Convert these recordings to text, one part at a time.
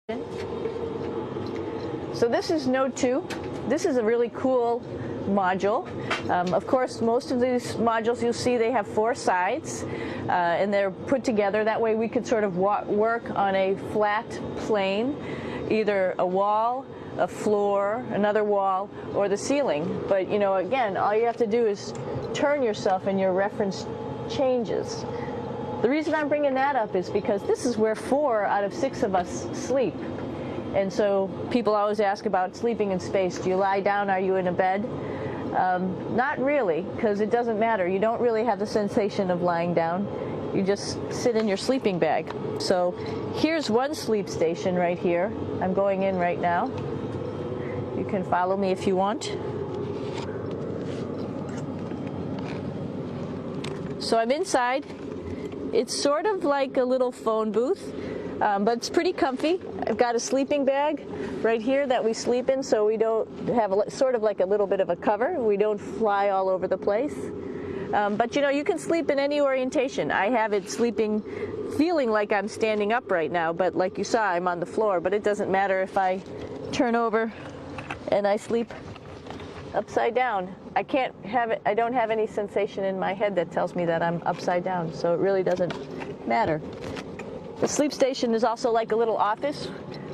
So this is Node 2. This is a really cool module. Of course, most of these modules you'll see they have 4 sides, and they're put together. That way we could sort of work on a flat plane, either a wall, a floor, another wall, or the ceiling. But you know, again, all you have to do is turn yourself and your reference changes. The reason I'm bringing that up is because this is where 4 out of 6 of us sleep. And so people always ask about sleeping in space. Do you lie down? Are you in a bed? Not really, because it doesn't matter. You don't really have the sensation of lying down. You just sit in your sleeping bag. So here's one sleep station right here. I'm going in right now. You can follow me if you want. So I'm inside. It's sort of like a little phone booth, but it's pretty comfy. I've got a sleeping bag right here that we sleep in, so we don't have sort of like a little bit of a cover. We don't fly all over the place. But you know, you can sleep in any orientation. I have it sleeping, feeling like I'm standing up right now, but like you saw, I'm on the floor. But it doesn't matter if I turn over and I sleep upside down. I don't have any sensation in my head that tells me that I'm upside down, so it really doesn't matter. The sleep station is also like a little office.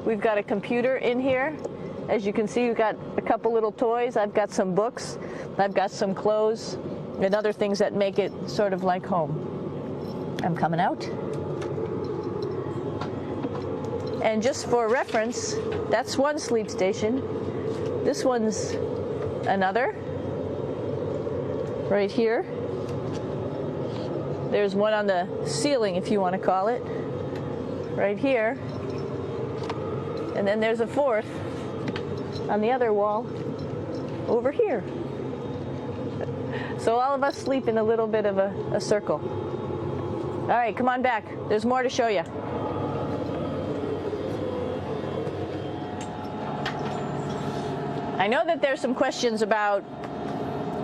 We've got a computer in here. As you can see, we've got a couple little toys. I've got some books. I've got some clothes and other things that make it sort of like home. I'm coming out. And just for reference, that's one sleep station. This one's another. Right here. There's one on the ceiling, if you want to call it. Right here. And then there's a 4th on the other wall over here. So all of us sleep in a little bit of a circle. All right, come on back. There's more to show you. I know that there's some questions about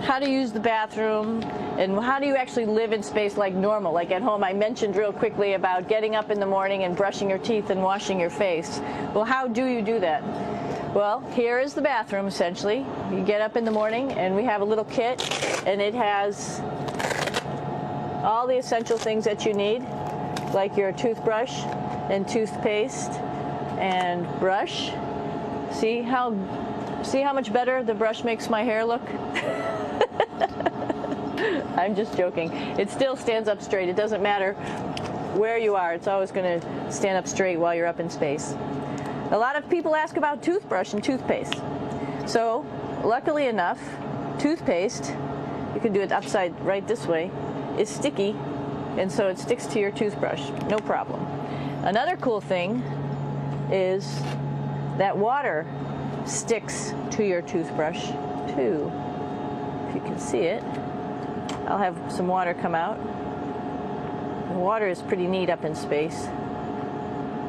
how to use the bathroom and how do you actually live in space like normal, like at home. I mentioned real quickly about getting up in the morning and brushing your teeth and washing your face. Well, how do you do that? Well, here is the bathroom, essentially. You get up in the morning and we have a little kit, and it has all the essential things that you need, like your toothbrush and toothpaste and brush. See how much better the brush makes my hair look? I'm just joking. It still stands up straight. It doesn't matter where you are. It's always going to stand up straight while you're up in space. A lot of people ask about toothbrush and toothpaste. So, luckily enough, toothpaste, you can do it upside right this way, is sticky, and so it sticks to your toothbrush. No problem. Another cool thing is that water sticks to your toothbrush too. If you can see it, I'll have some water come out. The water is pretty neat up in space.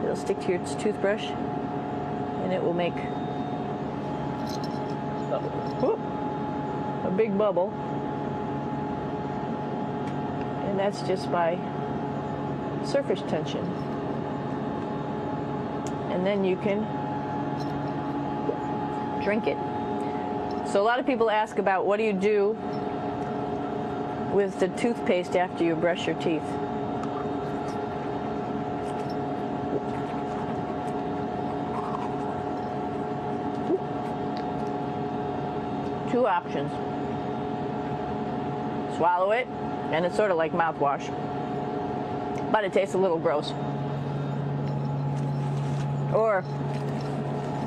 It'll stick to your toothbrush and it will make a big bubble, and that's just by surface tension. And then you can drink it. So a lot of people ask about what do you do with the toothpaste after you brush your teeth. Two options. Swallow it, and it's sort of like mouthwash, but it tastes a little gross. Or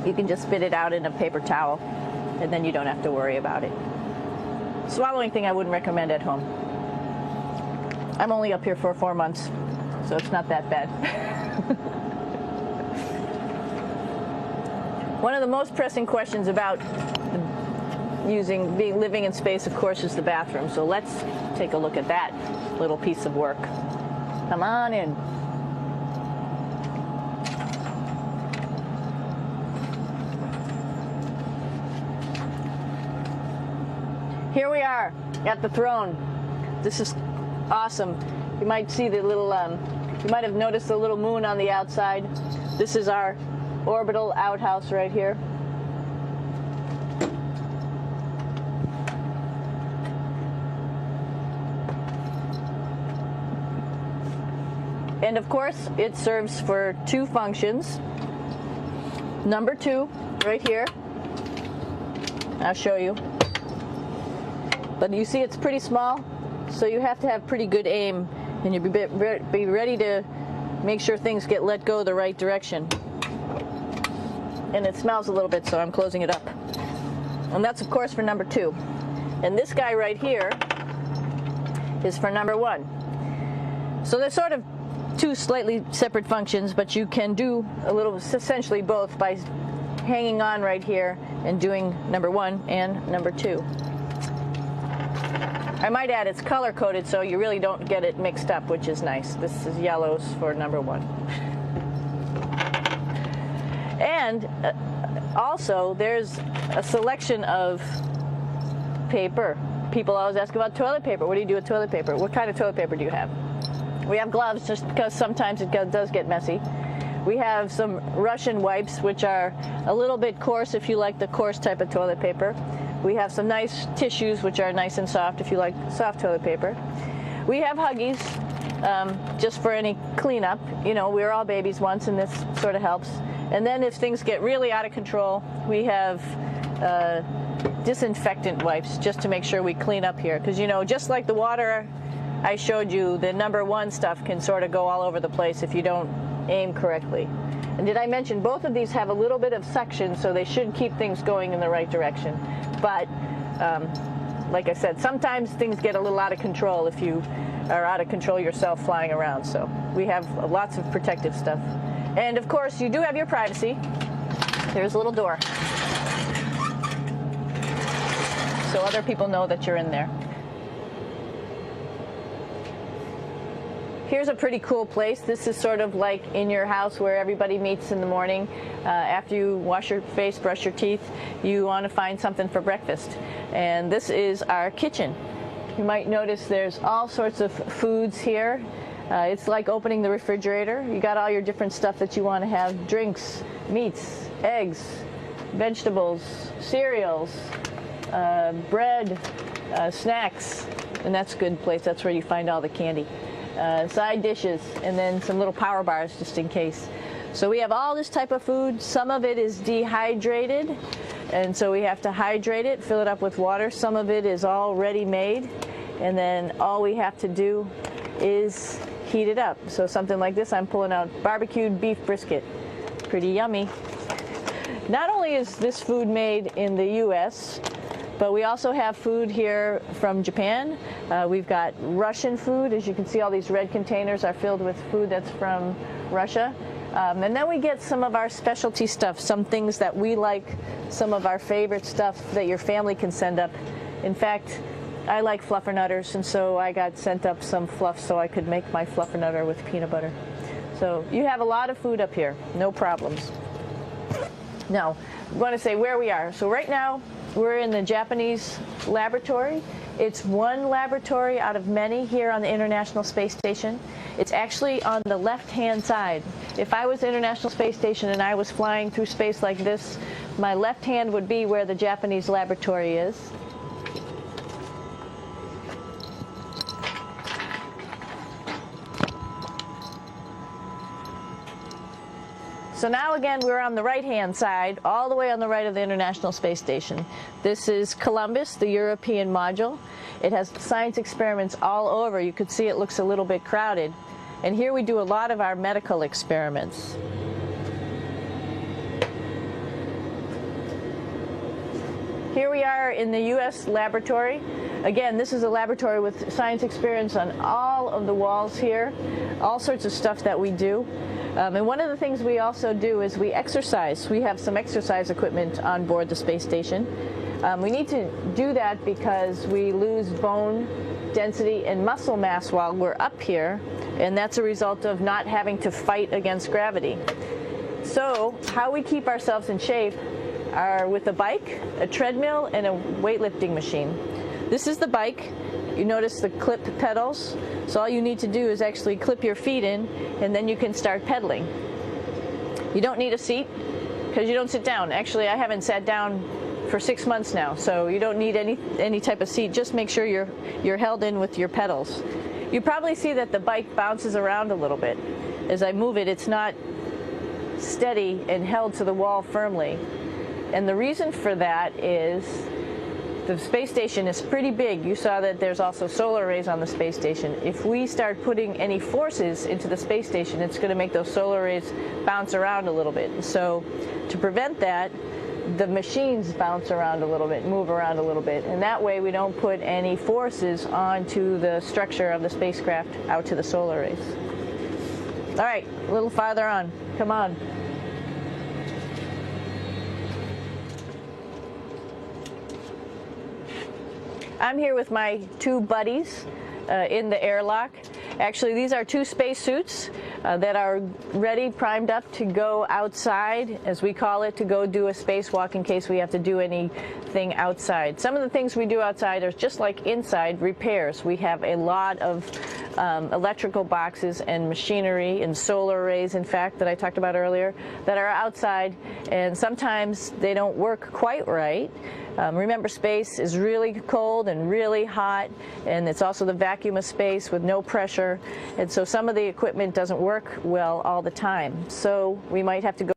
you can just spit it out in a paper towel, and then you don't have to worry about it. Swallowing thing I wouldn't recommend at home. I'm only up here for 4 months, so it's not that bad. One of the most pressing questions about living in space, of course, is the bathroom. So let's take a look at that little piece of work. Come on in. Here we are at the throne. This is awesome. You might see the little, you might have noticed the little moon on the outside. This is our orbital outhouse right here. And of course, it serves for two functions. Number two, right here. I'll show you. But you see it's pretty small, so you have to have pretty good aim, and you'll be ready to make sure things get let go the right direction. And it smells a little bit, so I'm closing it up. And that's, of course, for number two. And this guy right here is for number one. So they're sort of two slightly separate functions, but you can do a little, essentially both, by hanging on right here and doing number one and number two. I might add it's color coded, so you really don't get it mixed up, which is nice. This is yellows for number one. And also there's a selection of paper. People always ask about toilet paper. What do you do with toilet paper? What kind of toilet paper do you have? We have gloves, just because sometimes it does get messy. We have some Russian wipes, which are a little bit coarse if you like the coarse type of toilet paper. We have some nice tissues, which are nice and soft if you like soft toilet paper. We have Huggies, just for any cleanup. You know, we were all babies once, and this sort of helps. And then if things get really out of control, we have disinfectant wipes, just to make sure we clean up here. Because, you know, just like the water I showed you, the number one stuff can sort of go all over the place if you don't aim correctly. And did I mention both of these have a little bit of suction, so they should keep things going in the right direction. But like I said, sometimes things get a little out of control if you are out of control yourself flying around. So we have lots of protective stuff. And of course, you do have your privacy. There's a little door, so other people know that you're in there. Here's a pretty cool place. This is sort of like in your house where everybody meets in the morning. After you wash your face, brush your teeth, you want to find something for breakfast. And this is our kitchen. You might notice there's all sorts of foods here. It's like opening the refrigerator. You got all your different stuff that you want to have: drinks, meats, eggs, vegetables, cereals, bread, snacks. And that's a good place. That's where you find all the candy. Side dishes, and then some little power bars just in case. So we have all this type of food. Some of it is dehydrated, and so we have to hydrate it, fill it up with water. Some of it is all ready-made, and then all we have to do is heat it up. So something like this, I'm pulling out barbecued beef brisket. Pretty yummy. Not only is this food made in the U.S., but we also have food here from Japan. We've got Russian food. As you can see, all these red containers are filled with food that's from Russia. And then we get some of our specialty stuff, some things that we like, some of our favorite stuff that your family can send up. In fact, I like fluffernutters, and so I got sent up some fluff so I could make my fluffernutter with peanut butter. So you have a lot of food up here, no problems. Now, I want to say where we are. So right now, we're in the Japanese laboratory. It's one laboratory out of many here on the International Space Station. It's actually on the left-hand side. If I was International Space Station and I was flying through space like this, my left hand would be where the Japanese laboratory is. So now again, we're on the right-hand side, all the way on the right of the International Space Station. This is Columbus, the European module. It has science experiments all over. You could see it looks a little bit crowded. And here we do a lot of our medical experiments. Here we are in the U.S. laboratory. Again, this is a laboratory with science experiments on all of the walls here, all sorts of stuff that we do. And one of the things we also do is we exercise. We have some exercise equipment on board the space station. We need to do that because we lose bone density and muscle mass while we're up here, and that's a result of not having to fight against gravity. So how we keep ourselves in shape are with a bike, a treadmill, and a weightlifting machine. This is the bike. You notice the clip pedals. So all you need to do is actually clip your feet in, and then you can start pedaling. You don't need a seat because you don't sit down. Actually, I haven't sat down for 6 months now, so you don't need any type of seat. Just make sure you're held in with your pedals. You probably see that the bike bounces around a little bit. As I move it, it's not steady and held to the wall firmly. And the reason for that is the space station is pretty big. You saw that there's also solar arrays on the space station. If we start putting any forces into the space station, it's going to make those solar arrays bounce around a little bit. So to prevent that, the machines bounce around a little bit, move around a little bit, and that way we don't put any forces onto the structure of the spacecraft out to the solar arrays. All right, a little farther on. Come on. I'm here with my two buddies in the airlock. Actually, these are two spacesuits that are ready, primed up to go outside, as we call it, to go do a spacewalk in case we have to do anything outside. Some of the things we do outside are just like inside, repairs. We have a lot of electrical boxes and machinery and solar arrays, in fact, that I talked about earlier, that are outside, and sometimes they don't work quite right. Remember, space is really cold and really hot, and it's also the vacuum of space with no pressure, and so some of the equipment doesn't work well all the time. So we might have to go